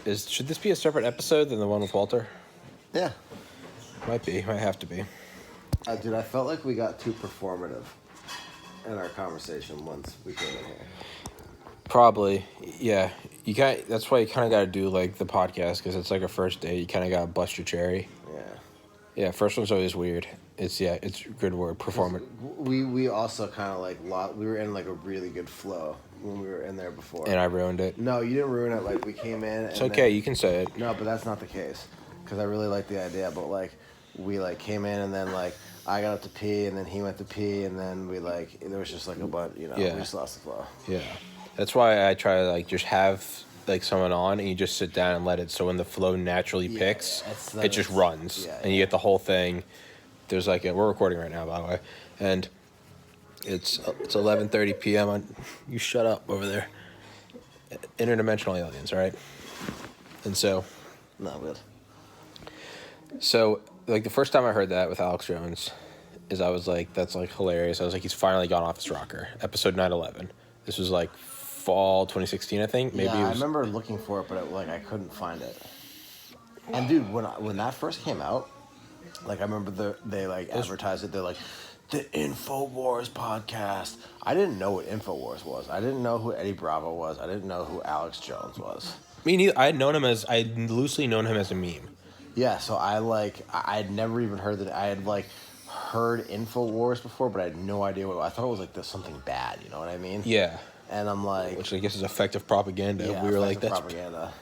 Should this be a separate episode than the one with Walter? Yeah. Might have to be. Dude, I felt like we got too performative in our conversation once we came in here. Probably, yeah. That's why you kind of got to do like the podcast because it's like a first date. You kind of got to bust your cherry. Yeah. Yeah, first one's always weird. It's a good word, performant. We also kind of like we were in like a really good flow when we were in there before. And I ruined it. No, you didn't ruin it. Like we came in. It's okay. You can say it. No, but that's not the case because I really like the idea. But like we like came in and then like I got up to pee and then he went to pee and then we like there was just like a bunch, we just lost the flow. Yeah, that's why I try to like just have like someone on and you just sit down and let it. So when the flow naturally picks, it just runs and you get the whole thing. There's like we're recording right now, by the way, and it's 11:30 p.m. You shut up over there. Interdimensional aliens, right? And so, not good. So like the first time I heard that with Alex Jones, is I was like, that's like hilarious. I was like, he's finally gone off his rocker. Episode 9/11. This was like fall 2016, I think. Maybe. Yeah, I remember looking for it, but I couldn't find it. And dude, when that first came out. Like, I remember they like, advertised it. They're like, the InfoWars podcast. I didn't know what InfoWars was. I didn't know who Eddie Bravo was. I didn't know who Alex Jones was. Me neither. I'd loosely known him as a meme. Yeah, so I'd never even heard that. I had, like, heard InfoWars before, but I had no idea what it was. I thought it was, like, something bad, you know what I mean? Yeah. And I'm like... Which I guess is effective propaganda. Yeah, we were like, that's... propaganda.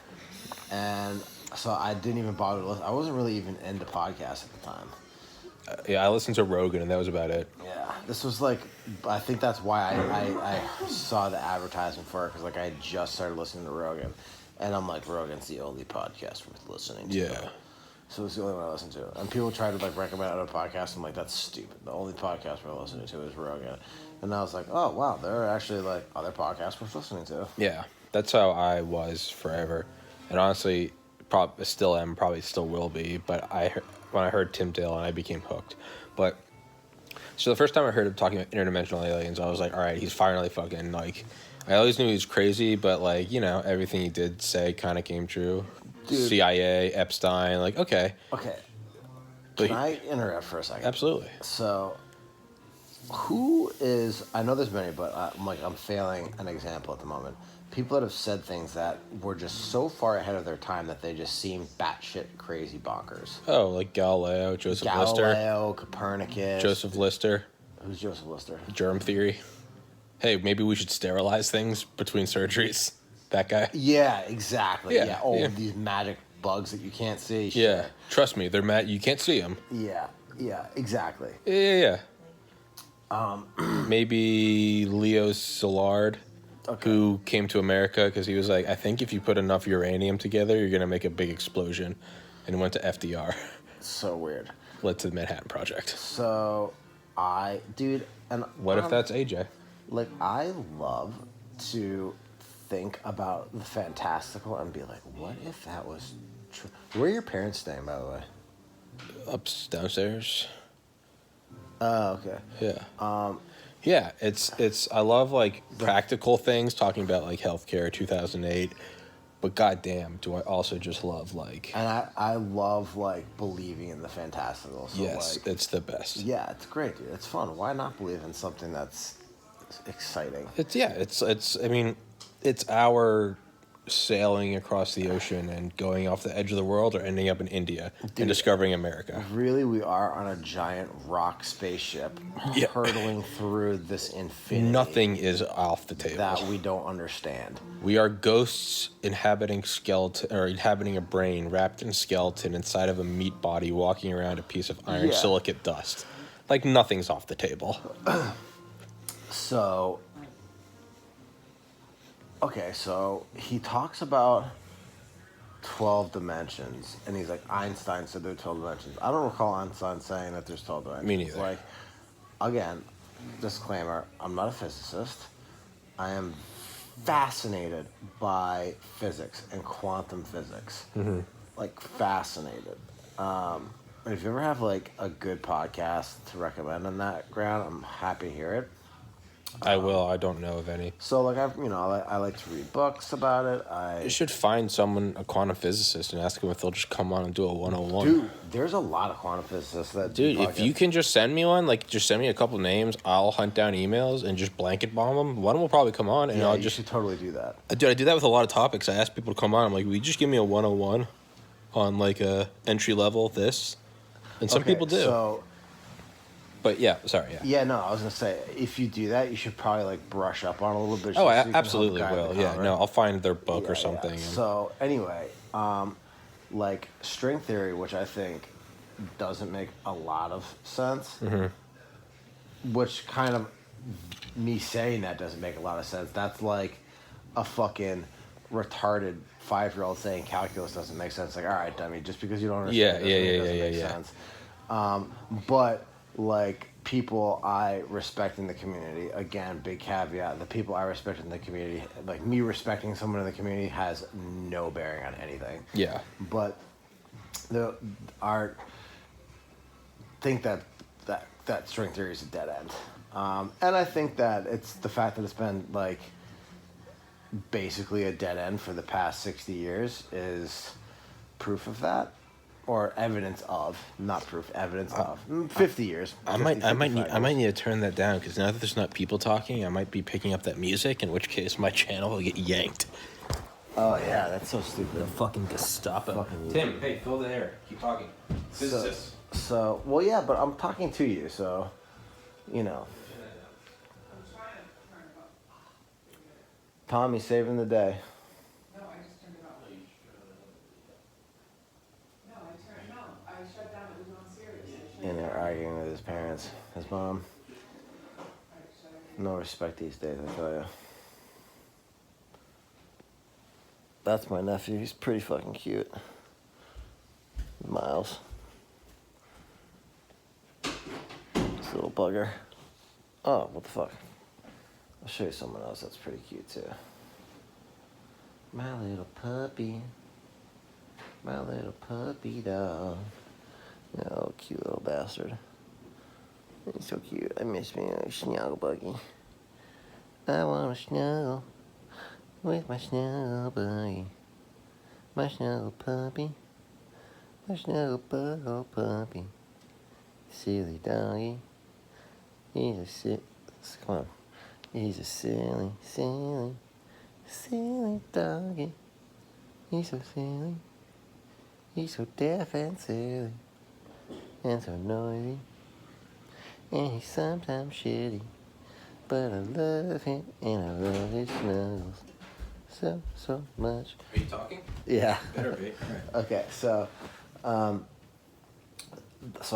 And... So I didn't even bother to listen. I wasn't really even into podcasts at the time. Yeah, I listened to Rogan, and that was about it. Yeah, this was like, I think that's why I saw the advertisement for it, because like I had just started listening to Rogan, and I'm like, Rogan's the only podcast worth listening to. Yeah. So it's the only one I listen to. And people try to like recommend other podcasts. I'm like, that's stupid. The only podcast we're listening to is Rogan. And I was like, oh wow, there are actually like other podcasts worth listening to. Yeah, that's how I was forever, and honestly. Still am, probably still will be, but when I heard Tim Dillon, I became hooked. But so the first time I heard him talking about interdimensional aliens, I was like, all right, he's finally fucking like. I always knew he was crazy, but like everything he did say kind of came true. Dude. CIA, Epstein, like okay. Okay. Can I interrupt for a second? Absolutely. So, who is? I know there's many, but I'm failing an example at the moment. People that have said things that were just so far ahead of their time that they just seem batshit crazy bonkers. Oh, like Galileo, Lister. Copernicus. Joseph Lister. Who's Joseph Lister? Germ theory. Hey, maybe we should sterilize things between surgeries. That guy. Yeah, exactly. Yeah. Yeah. These magic bugs that you can't see. Yeah. Trust me, they're mad. You can't see them. Yeah. Yeah. Exactly. Yeah. Maybe Leo Szilard. Okay. Who came to America because he was like, I think if you put enough uranium together, you're going to make a big explosion. And went to FDR. So weird. Led to the Manhattan Project. So, and... What if that's AJ? Like, I love to think about the fantastical and be like, what if that was true? Where are your parents staying, by the way? Downstairs. Oh, okay. Yeah. Yeah, it's I love like practical things, talking about like healthcare 2008, but goddamn, do I also just love like. And I love like believing in the fantastical. So yes, like, it's the best. Yeah, it's great, dude. It's fun. Why not believe in something that's exciting? It's I mean, it's our sailing across the ocean and going off the edge of the world or ending up in India and discovering America. Really, we are on a giant rock spaceship hurtling through this infinity. Nothing is off the table. That we don't understand. We are ghosts inhabiting a brain wrapped in skeleton inside of a meat body walking around a piece of iron silicate dust. Like nothing's off the table. So... Okay, so he talks about 12 dimensions, and he's like, Einstein said there are 12 dimensions. I don't recall Einstein saying that there's 12 dimensions. Me neither. Like, again, disclaimer, I'm not a physicist. I am fascinated by physics and quantum physics. Mm-hmm. Like, fascinated. And if you ever have, like, a good podcast to recommend on that ground, I'm happy to hear it. I will. I don't know of any. So like I like to read books about it. You should find someone, a quantum physicist, and ask them if they'll just come on and do a 101. Dude, there's a lot of quantum physicists that do Dude, if you can just send me one, like just send me a couple names, I'll hunt down emails and just blanket bomb them. One will probably come on, and yeah, I'll you just should totally do that. Dude, I do that with a lot of topics. I ask people to come on. I'm like, will you just give me a 101 on like a entry level this? And some people do. So, but yeah, sorry, yeah. Yeah, no, I was gonna say if you do that, you should probably like brush up on it a little bit. Oh, I so you can help absolutely guide the will. Yeah, cover. no, I'll find their book or Yeah, something. yeah. and- So anyway, like string theory, which I think doesn't make a lot of sense. Which kind of me saying that doesn't make a lot of sense. That's like a fucking retarded 5-year-old saying calculus doesn't make sense. Like, all right, dummy, just because you don't understand it doesn't make sense. But like people I respect in the community, again, big caveat, the people I respect in the community, like me respecting someone in the community has no bearing on anything. Yeah. But think that string theory is a dead end. And I think that it's the fact that it's been like basically a dead end for the past 60 years is proof of that, or evidence of, not proof, evidence of 50 years. I might need to turn that down because now that there's not people talking, I might be picking up that music. In which case, my channel will get yanked. Oh yeah, that's so stupid. The fucking Gestapo. Tim, hey, fill the air. Keep talking. Physicist. So well, yeah, but I'm talking to you, so you know. Tommy saving the day. No, I just turned it off. No, I shut down, it was on Sirius. And they're arguing with his parents, his mom. No respect these days, I tell you. That's my nephew. He's pretty fucking cute. Miles. This little bugger. Oh, what the fuck? I'll show you someone else that's pretty cute too. My little puppy. My little puppy dog. Oh, cute little bastard. He's so cute. I miss me a snuggle buggy. I want to snuggle with my snuggle buggy. My snuggle puppy. My snuggle buggle puppy. Silly doggy. He's a come on. He's a silly, silly, silly doggy. He's so silly. He's so deaf and silly. And so noisy. And he's sometimes shitty. But I love him and I love his snuggles. So much. Are you talking? Yeah. Better be. Okay, so I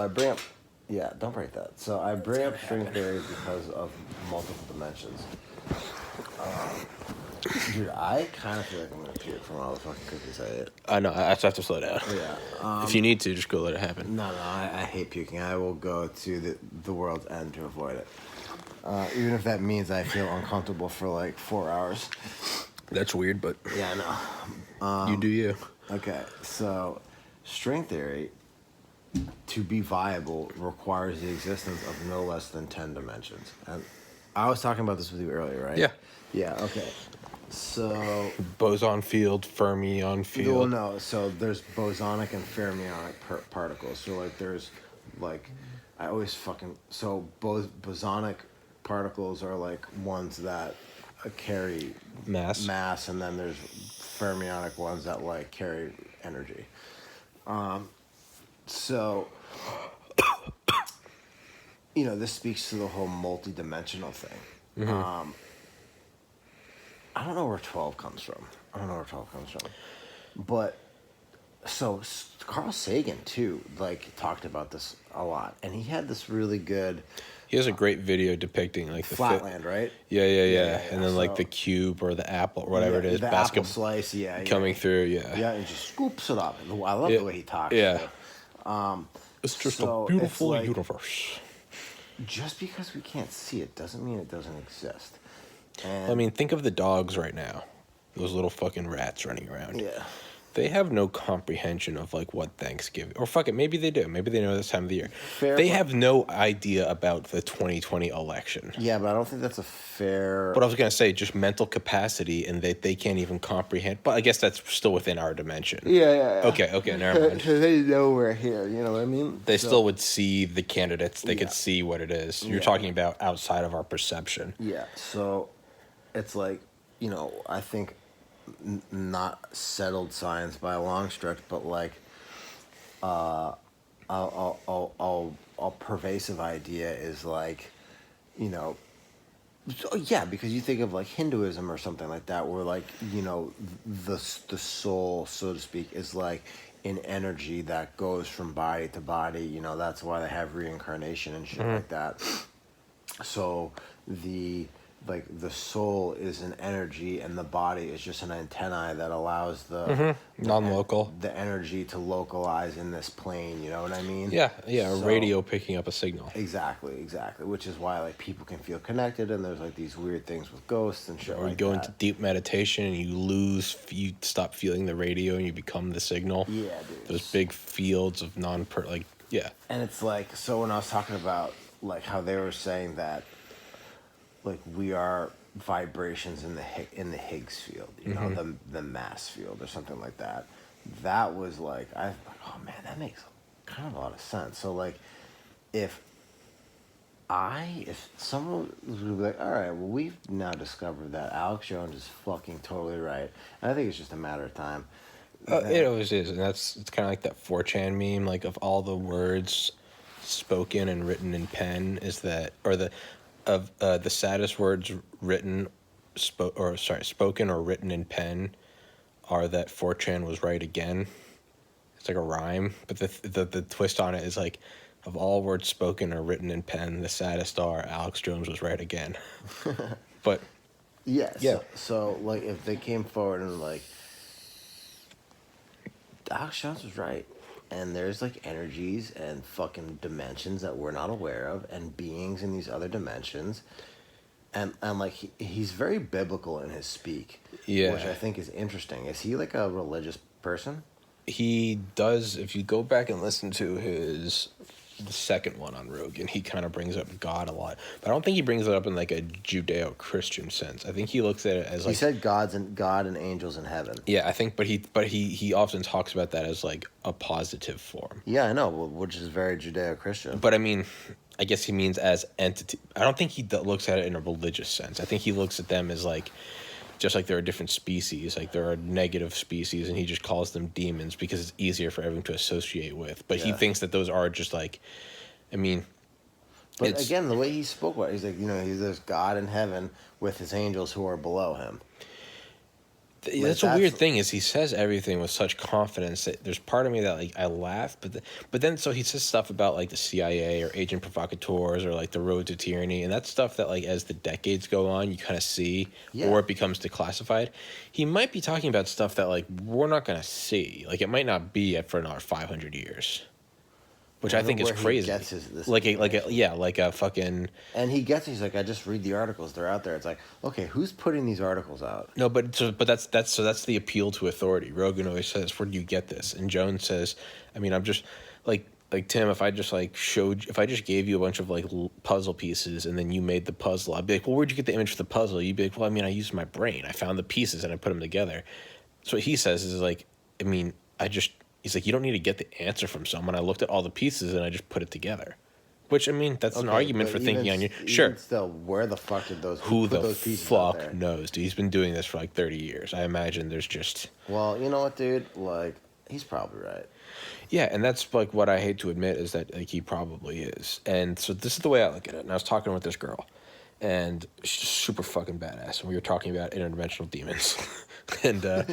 bring up, yeah, don't break that. So I bring up string theory because of multiple dimensions. Dude, I kind of feel like I'm gonna puke from all the fucking cookies I ate. I know. I have to slow down. Yeah. If you need to, just go let it happen. No, I hate puking. I will go to the world's end to avoid it. Even if that means I feel uncomfortable for like 4 hours. That's weird, but Yeah, I know. you do you. Okay, so string theory, to be viable, requires the existence of no less than 10 dimensions. And I was talking about this with you earlier, right? Yeah. Yeah, okay. So... Boson field, fermion field. Well, no, so there's bosonic and fermionic particles. So, like, there's, like, I always fucking... So, bosonic particles are, like, ones that carry... Mass, and then there's fermionic ones that, like, carry energy. So, you know, this speaks to the whole multi-dimensional thing. Mm-hmm. I don't know where 12 comes from. But, so, Carl Sagan, too, like, talked about this a lot. And he had this really good... He has a great video depicting, like, the... Flatland, right? Yeah. And then, like, the cube or the apple or whatever it is. The apple slice, coming through, yeah. Yeah, and just scoops it up. I love the way he talks. Yeah. So. It's just a beautiful universe. Just because we can't see it doesn't mean it doesn't exist. And I mean, think of the dogs right now. Those little fucking rats running around. Yeah. They have no comprehension of like what Thanksgiving, or fuck it, maybe they do. Maybe they know this time of the year. Fair They point. have no idea about the 2020 election. Yeah, but I don't think that's a fair. But I was gonna say just mental capacity, and they can't even comprehend. But I guess that's still within our dimension. Yeah. Okay, never mind. They know we're here. You know what I mean? They So- still would see the candidates. They Yeah. could see what it is. You're Yeah. talking about outside of our perception. Yeah. So, it's like, I think not settled science by a long stretch, but like, a pervasive idea is like, yeah, because you think of like Hinduism or something like that, where like the soul, so to speak, is like an energy that goes from body to body. That's why they have reincarnation and shit like that. So the soul is an energy, and the body is just an antennae that allows the Non-local. the energy to localize in this plane. You know what I mean? Yeah, So- a radio picking up a signal. Exactly. Which is why like people can feel connected, and there's like these weird things with ghosts and shit Or you like go that. into deep meditation and you stop feeling the radio and you become the signal. Yeah, dude. Those big fields of yeah. And it's like, so when I was talking about like how they were saying that like we are vibrations in the Higgs field, the mass field or something like that. That was like, oh man, that makes kind of a lot of sense. So like, if someone was like, all right, well, we've now discovered that Alex Jones is fucking totally right, and I think it's just a matter of time. It always is, and it's kind of like that 4chan meme. Like of all the words spoken and written in pen, the saddest words spoken or written in pen are that 4chan was right again. It's like a rhyme, but the twist on it is like, of all words spoken or written in pen, the saddest are Alex Jones was right again. But Yeah. Yeah. So like, if they came forward and like, Alex Jones was right, and there's like energies and fucking dimensions that we're not aware of, and beings in these other dimensions, and like he's very biblical in his speak. Yeah. Which I think is interesting. Is he like a religious person? he does, if you go back and listen to the second one on Rogan, he kind of brings up God a lot, but I don't think he brings it up in like a Judeo-Christian sense. I think he looks at it as like, He said God and angels in heaven. yeah, I think, but he often talks about that as like a positive form. Yeah, I know, which is very Judeo-Christian. But I mean, I guess he means as entity. I don't think he looks at it in a religious sense. I think he looks at them as like, just like there are different species, like there are negative species, and he just calls them demons because it's easier for everyone to associate with. But he Yeah. thinks that those are just like, I mean, But again, the way he spoke about it, he's like, there's God in heaven with his angels who are below him. that's a weird thing is he says everything with such confidence that there's part of me that like I laugh, but then so he says stuff about like the CIA or agent provocateurs or like the road to tyranny, and that's stuff that like as the decades go on you kind of see, Yeah. or it becomes declassified. He might be talking about stuff that like we're not gonna see, like it might not be for another 500 years, which I think is Where he crazy. gets this like a information. like a fucking And he's like, I just read the articles, they're out there. It's like, okay, who's putting these articles out? No, but that's the appeal to authority. Rogan always says, "Where do you get this?" And Jones says, "I mean, I'm just like Tim. If I just gave you a bunch of like puzzle pieces and then you made the puzzle, I'd be like, well, where'd you get the image for the puzzle? You'd be like, well, I mean, I used my brain. I found the pieces and I put them together." So what he says is like, I mean, he's like, you don't need to get the answer from someone. I looked at all the pieces and I just put it together. Which, I mean, that's an Okay, argument but for thinking even on your... Sure. Still, where the fuck did Who put the those pieces out fuck there? knows, dude? He's been doing this for like 30 years. I imagine there's just... Well, you know what, dude? Like, he's probably right. Yeah, and that's like what I hate to admit is that like he probably is. And so this is the way I look at it. And I was talking with this girl, and she's just super fucking badass. And we were talking about interdimensional demons. And yeah.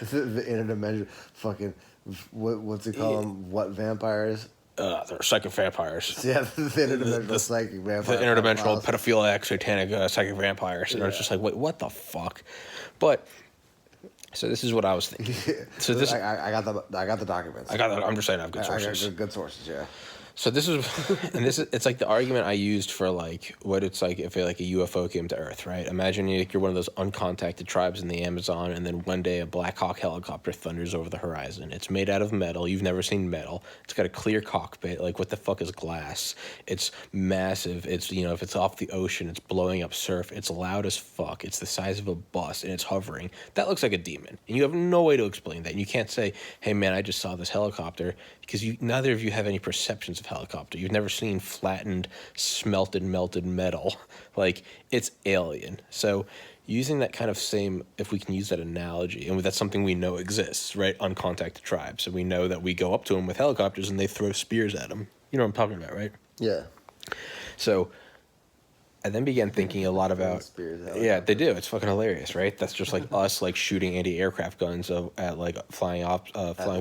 The interdimensional fucking, what's it called? What vampires? They're psychic vampires. Yeah, the interdimensional psychic vampire. The interdimensional pedophiles. pedophiliac satanic psychic vampires. And I was just like, wait, what the fuck? But so this is what I was thinking. So this I got the documents. I'm just saying I have good I got sources. good sources, yeah. So this is, it's like the argument I used for like what it's like if like a UFO came to Earth, right? Imagine you're one of those uncontacted tribes in the Amazon, and then one day a Black Hawk helicopter thunders over the horizon. It's made out of metal. You've never seen metal. It's got a clear cockpit. Like, what the fuck is glass? It's massive. It's, you know, if it's off the ocean, it's blowing up surf. It's loud as fuck. It's the size of a bus, and it's hovering. That looks like a demon, and you have no way to explain that. And you can't say, "Hey man, I just saw this helicopter," because neither of you have any perceptions of helicopter. You've never seen flattened, melted metal. Like, it's alien. So using that kind of same, if we can use that analogy, and that's something we know exists, right? Uncontacted tribes. And we know that we go up to them with helicopters and they throw spears at them. You know what I'm talking about, right? Yeah. So I then began thinking a lot about, yeah, they do. It's fucking hilarious, right? That's just like us, like shooting anti-aircraft guns at like flying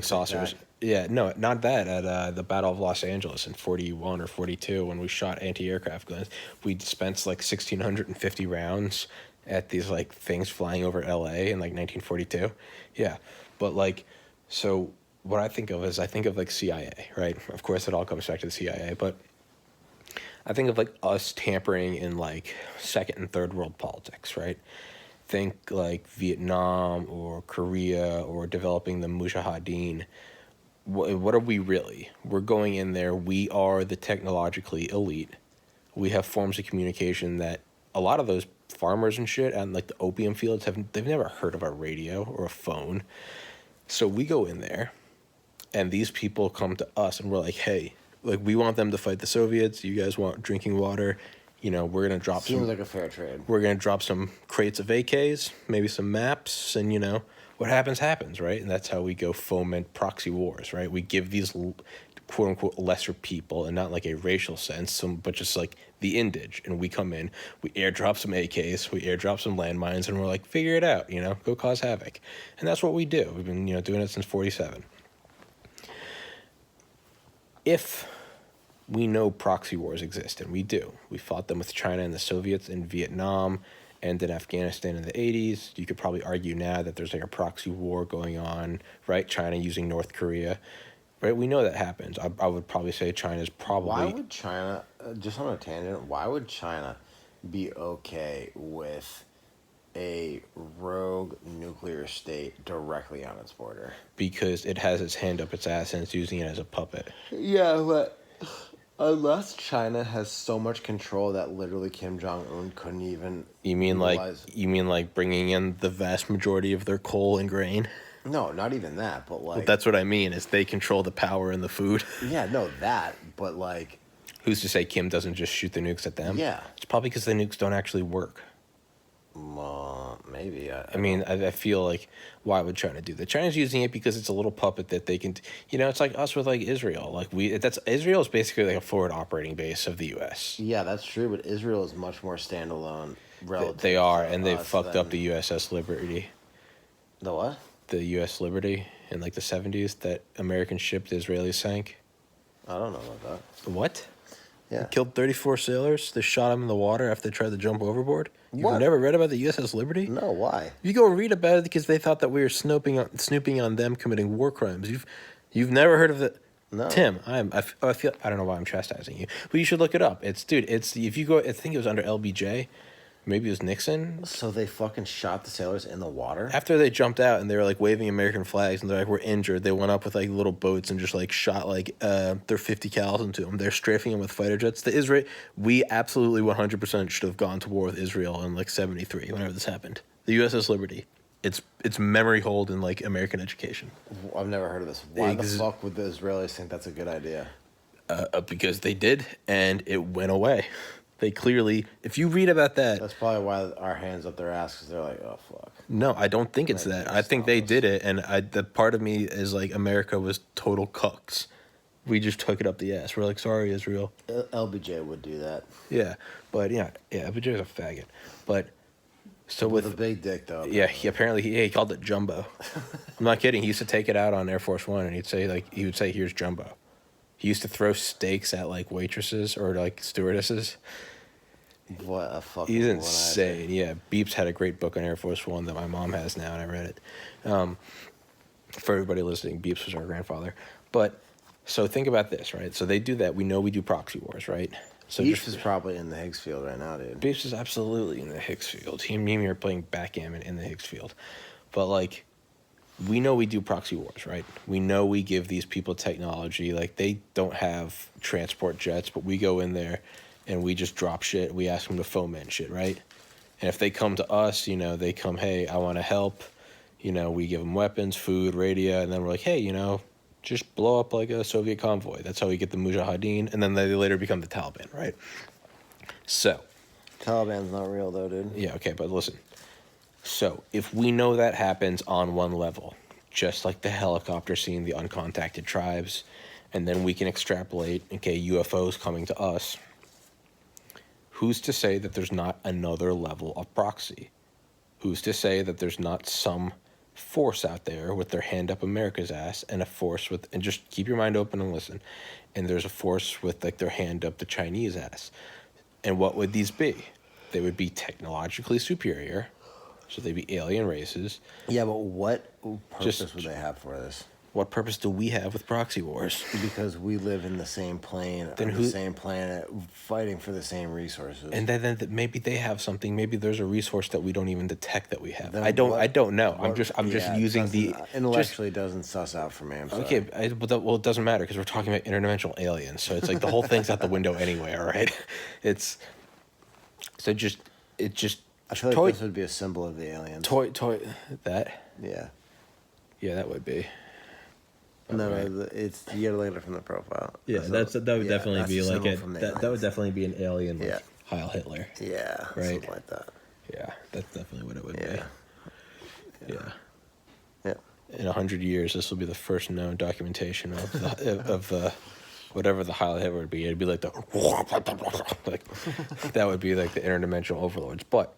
saucers. Yeah, no, not that. At the Battle of Los Angeles in 41 or 42, when we shot anti-aircraft guns, we dispensed like 1,650 rounds at these like things flying over LA in like 1942. Yeah, but like, so what I think of is I think of like CIA, right? Of course, it all comes back to the CIA, but I think of like us tampering in like second and third world politics, right? Think like Vietnam or Korea or developing the Mujahideen. What are we really? We're going in there. We are the technologically elite. We have forms of communication that a lot of those farmers and shit and like the opium fields they've never heard of a radio or a phone. So we go in there, and these people come to us, and we're like, hey, like, we want them to fight the Soviets. You guys want drinking water? You know, we're gonna drop Seems like a fair trade. We're gonna drop some crates of AKs, maybe some maps, and you know, what happens, right? And that's how we go foment proxy wars, right? We give these quote unquote lesser people, and not like a racial sense, but just like the indige, and we come in, we airdrop some AKs, we airdrop some landmines, and we're like, figure it out, you know, go cause havoc, and that's what we do. We've been, you know, doing it since 47. If we know proxy wars exist, and we do. We fought them with China and the Soviets in Vietnam and in Afghanistan in the 80s. You could probably argue now that there's like a proxy war going on, right? China using North Korea, right? We know that happens. I would probably say China's probably... Why would China, just on a tangent, why would China be okay with a rogue nuclear state directly on its border? Because it has its hand up its ass and it's using it as a puppet. Yeah, but unless China has so much control that literally Kim Jong-un couldn't even You mean like bringing in the vast majority of their coal and grain? No, not even that, but like... Well, that's what I mean, is they control the power and the food. Yeah, no, that, but like... Who's to say Kim doesn't just shoot the nukes at them? Yeah. It's probably because the nukes don't actually work. Maybe. I feel like, why would China do that? China's using it because it's a little puppet that they can, you know, it's like us with like Israel. Like Israel is basically like a forward operating base of the U.S. Yeah, that's true, but Israel is much more standalone relative. They are, and they fucked up the USS Liberty. The what? The U.S. Liberty in like the 70s, that American ship the Israelis sank. I don't know about that. What? Yeah. They killed 34 sailors. They shot them in the water after they tried to jump overboard. You've What? never read about the USS Liberty? No, why? You go read about it because they thought that we were snooping on them committing war crimes. You've never heard of the... No. Tim, I don't know why I'm chastising you, but you should look it up. It's if you go, I think it was under LBJ, maybe it was Nixon. So they fucking shot the sailors in the water? After they jumped out and they were like waving American flags and they're like, we're injured, they went up with like little boats and just like shot like their 50 cals into them. They're strafing them with fighter jets. We absolutely 100% should have gone to war with Israel in like 73 whenever this happened. The USS Liberty. It's memory hold in like American education. I've never heard of this. Why the fuck would the Israelis think that's a good idea? Because they did, and it went away. They clearly, if you read about that... That's probably why our hands up their ass, because they're like, oh, fuck. No, I don't think it's that. I think they did it, and the part of me is like, America was total cucks. We just took it up the ass. We're like, sorry, Israel. LBJ would do that. Yeah, but yeah, LBJ was a faggot. But, so with a big dick, though. Yeah, he called it Jumbo. I'm not kidding. He used to take it out on Air Force One, and he would say, here's Jumbo. He used to throw steaks at like waitresses or like stewardesses. What a fucking... He's insane. Yeah, Beeps had a great book on Air Force One that my mom has now, and I read it. For everybody listening, Beeps was our grandfather. But So think about this, right? So they do that. We know we do proxy wars, right? So Beefs is probably in the Higgs field right now, dude. Beefs is absolutely in the Higgs field. He and me are playing backgammon in the Higgs field. But, like, we know we do proxy wars, right? We know we give these people technology. Like, they don't have transport jets, but we go in there and we just drop shit. We ask them to foment shit, right? And if they come to us, you know, they come, hey, I want to help. You know, we give them weapons, food, radio, and then we're like, hey, you know, just blow up like a Soviet convoy. That's how we get the Mujahideen, and then they later become the Taliban, right? So, Taliban's not real though, dude. yeah, okay, but listen. So, if we know that happens on one level, just like the helicopter seeing the uncontacted tribes, and then we can extrapolate, okay, UFOs coming to us, who's to say that there's not another level of proxy? Who's to say that there's not some force out there with their hand up America's ass and a force with, and just keep your mind open and listen, and there's a force with like their hand up the Chinese ass? And what would these be? They would be technologically superior, so they'd be alien races. Yeah, but what purpose Just- would they have for this? What purpose do we have with proxy wars? Because we live in the same plane, Then on who- the same planet, fighting for the same resources. And then maybe they have something. Maybe there's a resource that we don't even detect that we have. Then I don't know. I'm what- just yeah, using doesn't- the intellectually doesn't suss out for me. I'm sorry. Okay, well, it doesn't matter because we're talking about interdimensional aliens, so it's like the whole thing's out the window anyway. All right, it's so I feel like toy this would be a symbol of the aliens. that Yeah. that would be. No, Right. it's you gotta look at it from the profile. Yeah, that would definitely that's be a like symbol a from the that would aliens. definitely be an alien like Yeah. Heil Hitler. Yeah, Right. something like that. Yeah, that's definitely what it would Yeah. be. Yeah. Yeah. In 100 years, this will be the first known documentation of the whatever the Heil Hitler would be. It'd be like the like that would be like the interdimensional overlords. But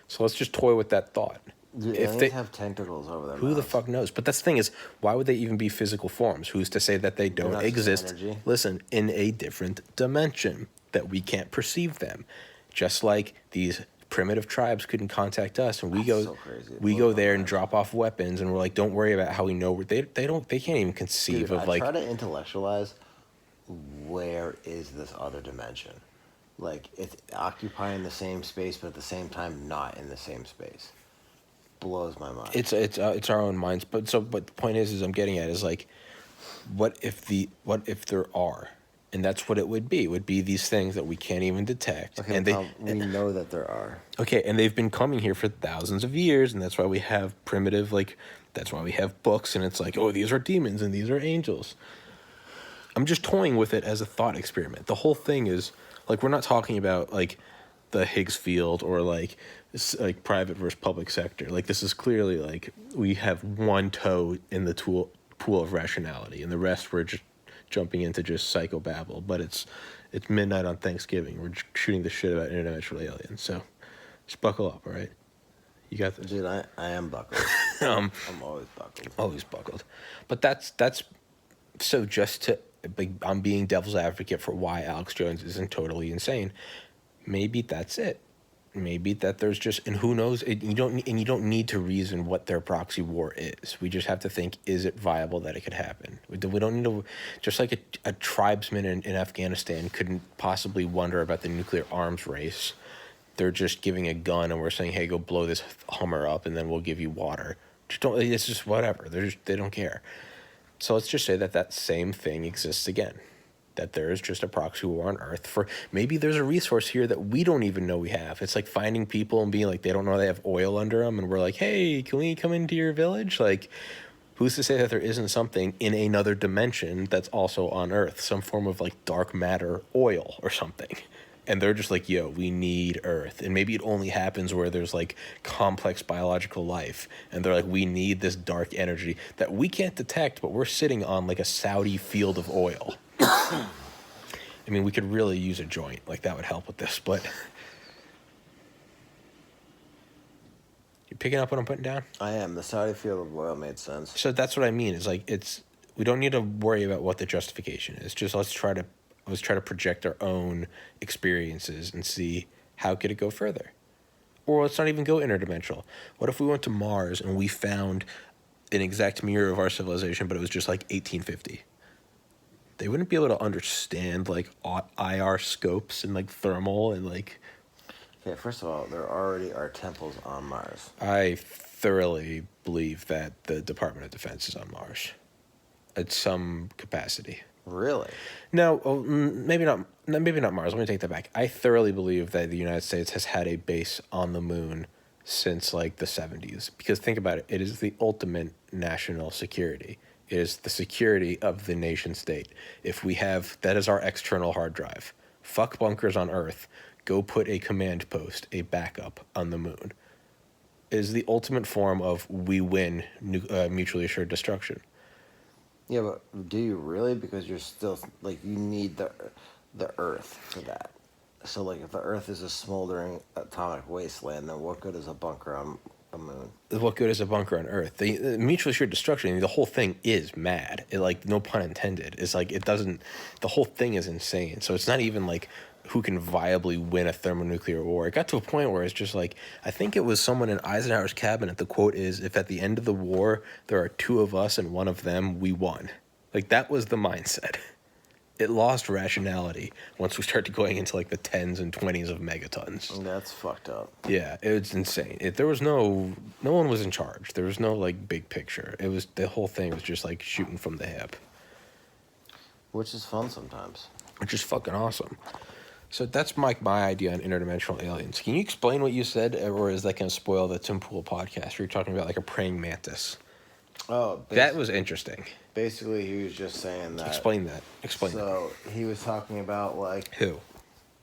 so let's just toy with that thought. Do If aliens they have tentacles over their who the mouths? fuck knows? But that's the thing is, why would they even be physical forms? Who's to say that they don't not just exist? energy? Listen, in a different dimension that we can't perceive them, just like these primitive tribes couldn't contact us, and we That's go, so crazy. It we blows go my there and mind. drop off weapons, and we're like, don't worry about how we know they can't even conceive Dude, of I like try to intellectualize where is this other dimension. Like it's occupying the same space, but at the same time not in the same space. Blows my mind. it's our own minds. But the point is I'm getting at is like, what if there are, and that's what it would be. It would be these things that we can't even detect, okay, and Tom, we know that there are. Okay, and they've been coming here for thousands of years, and that's why we have primitive, like, that's why we have books, and it's like, oh, these are demons and these are angels. I'm just toying with it as a thought experiment. The whole thing is, like, we're not talking about, like, the Higgs field or, like private versus public sector. Like, this is clearly, like, we have one toe in the pool of rationality, and the rest we're just jumping into just psychobabble. But it's midnight on Thanksgiving. We're shooting the shit about interdimensional aliens, so just buckle up, all right? You got this. Dude, I am buckled. Um, I'm always buckled. Always buckled. But that's so just to, like, I'm being devil's advocate for why Alex Jones isn't totally insane. Maybe that's it. Maybe that there's just, and who knows, you don't need to reason what their proxy war is. We just have to think, is it viable that it could happen? We don't need to, just like a tribesman in Afghanistan couldn't possibly wonder about the nuclear arms race. They're just giving a gun and we're saying, hey, go blow this Hummer up and then we'll give you water. It's just whatever. They don't care. So let's just say that same thing exists again. That there is just a proxy war on Earth for, maybe there's a resource here that we don't even know we have. It's like finding people and being like, they don't know they have oil under them. And we're like, hey, can we come into your village? Like, who's to say that there isn't something in another dimension that's also on Earth? Some form of like dark matter oil or something. And they're just like, yo, we need Earth. And maybe it only happens where there's like complex biological life. And they're like, we need this dark energy that we can't detect, but we're sitting on like a Saudi field of oil. I mean, we could really use a joint. Like, that would help with this, but... You picking up what I'm putting down? I am. The Saudi field of oil made sense. So that's what I mean. Is like, we don't need to worry about what the justification is. Just let's try to project our own experiences and see how could it go further. Or let's not even go interdimensional. What if we went to Mars and we found an exact mirror of our civilization, but it was just like 1850? They wouldn't be able to understand like IR scopes and like thermal and like. Okay, first of all, there already are temples on Mars. I thoroughly believe that the Department of Defense is on Mars, at some capacity. Really? No, maybe not. Maybe not Mars. Let me take that back. I thoroughly believe that the United States has had a base on the moon since like the 70s. Because think about it, it is the ultimate national security. It is the security of the nation state. If we have that as our external hard drive, fuck bunkers on Earth. Go put a command post, a backup on the moon. It is the ultimate form of we win mutually assured destruction. Yeah, but do you really? Because you're still like you need the Earth for that. So like, if the Earth is a smoldering atomic wasteland, then what good is a bunker on a moon? What good is a bunker on Earth? The mutually assured destruction. The whole thing is mad. It, like, no pun intended. It's like it doesn't. The whole thing is insane. So it's not even like who can viably win a thermonuclear war. It got to a point where it's just like, I think it was someone in Eisenhower's cabinet. The quote is, "If at the end of the war there are two of us and one of them, we won." Like, that was the mindset. It lost rationality once we started going into like the 10s and 20s of megatons. That's fucked up. Yeah, it was insane. There was no one was in charge. There was no like big picture. It was the whole thing was just like shooting from the hip, Which is fun sometimes. which is fucking awesome. So that's my idea on interdimensional aliens. Can you explain what you said, or is that going to spoil the Tim Pool podcast? You're talking about like a praying mantis. Oh, That was interesting. basically he was just saying that. Explain that. Explain that. So he was talking about like Who?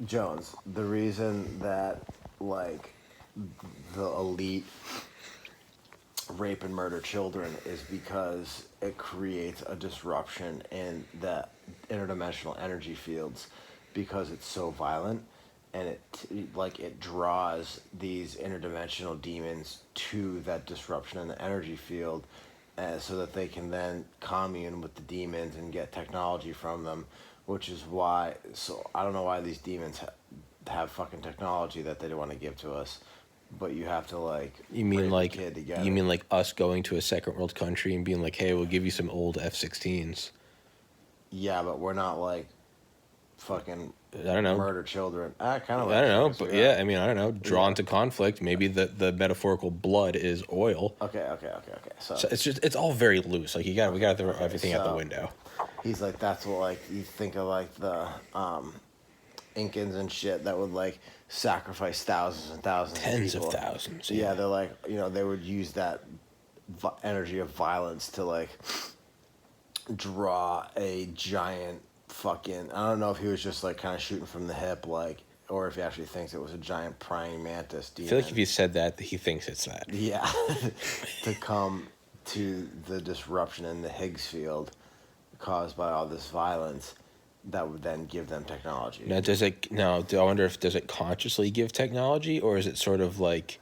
Jones. The reason that like the elite rape and murder children is because it creates a disruption in the interdimensional energy fields because it's so violent, and it draws these interdimensional demons to that disruption in the energy field, so that they can then commune with the demons and get technology from them, which is why. So I don't know why these demons have fucking technology that they don't want to give to us, but you have to like. You mean rape a like kid to get you it. mean like us going to a second world country and being like, "Hey, we'll give you some old F-16s." Yeah, but we're not like fucking. I don't know. Murder children. Kind of. I don't know, so but yeah, I mean, I don't know. Drawn to conflict, maybe the metaphorical blood is oil. Okay. So So it's all very loose. Like we got to throw everything out the so- window. he's like, that's what like you think of like the Incans and shit that would like sacrifice thousands and thousands Tens of of people. thousands. Yeah, they're like, they would use that energy of violence to like draw a giant fucking. I don't know if he was just like kind of shooting from the hip, like, or if he actually thinks it was a giant praying mantis demon. I feel like if you said that, he thinks it's that. Yeah, to come to the disruption in the Higgs field caused by all this violence that would then give them technology. Now, I wonder if does it consciously give technology, or is it sort of like,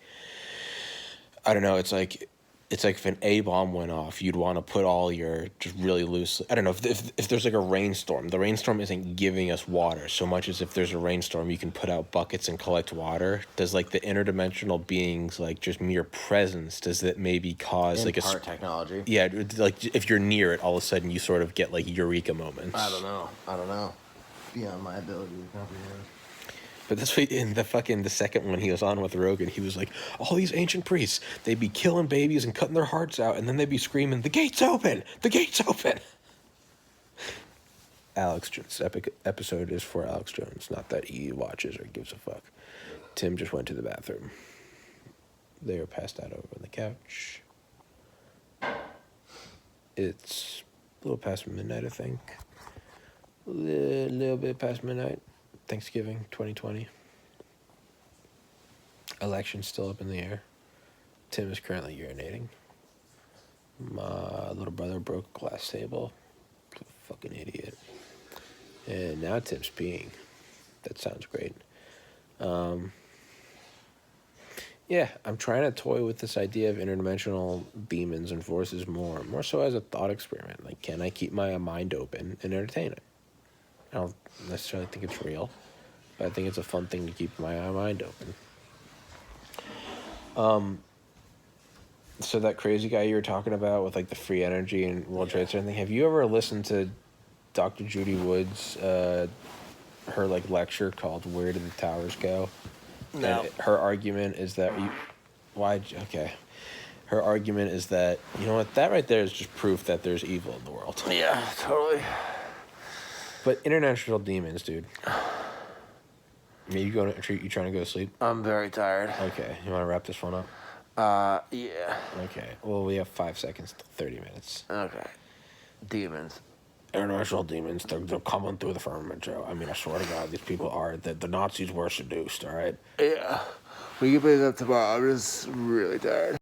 I don't know, it's like if an A bomb went off, you'd want to put all your just really loose. I don't know if there's like a rainstorm. The rainstorm isn't giving us water so much as if there's a rainstorm, you can put out buckets and collect water. Does like the interdimensional beings like just mere presence? Does that maybe cause like Impart technology? Yeah, like if you're near it, all of a sudden you sort of get like eureka moments. I don't know. Beyond my ability to comprehend. But that's what in the second one he was on with Rogan, he was like, all these ancient priests, they'd be killing babies and cutting their hearts out, and then they'd be screaming, "The gate's open! The gate's open!" Alex Jones. Episode is for Alex Jones, not that he watches or gives a fuck. Tim just went to the bathroom. They are passed out over on the couch. It's a little past midnight, I think. A little bit past midnight. Thanksgiving 2020. Election's still up in the air. Tim is currently urinating. My little brother broke a glass table. Fucking idiot. And now Tim's peeing. That sounds great. Yeah, I'm trying to toy with this idea of interdimensional demons and forces more so as a thought experiment. Like, can I keep my mind open and entertain it? I don't necessarily think it's real, but I think it's a fun thing to keep my mind open. So that crazy guy you were talking about with like the free energy and World Trade Center thing, have you ever listened to Dr. Judy Woods, her like lecture called "Where Did the Towers Go?" No. And her argument is that okay. Her argument is that you know what, that right there is just proof that there's evil in the world. Yeah, totally. But international demons, dude. You trying to go to sleep? I'm very tired. Okay, you want to wrap this one up? Yeah. Okay. Well, we have 5 seconds to 30 minutes. Okay. Demons. International demons, they're coming through the firmament, Joe. I mean, I swear to God, these people are. The Nazis were seduced, all right? Yeah. We can play that tomorrow. I'm just really tired.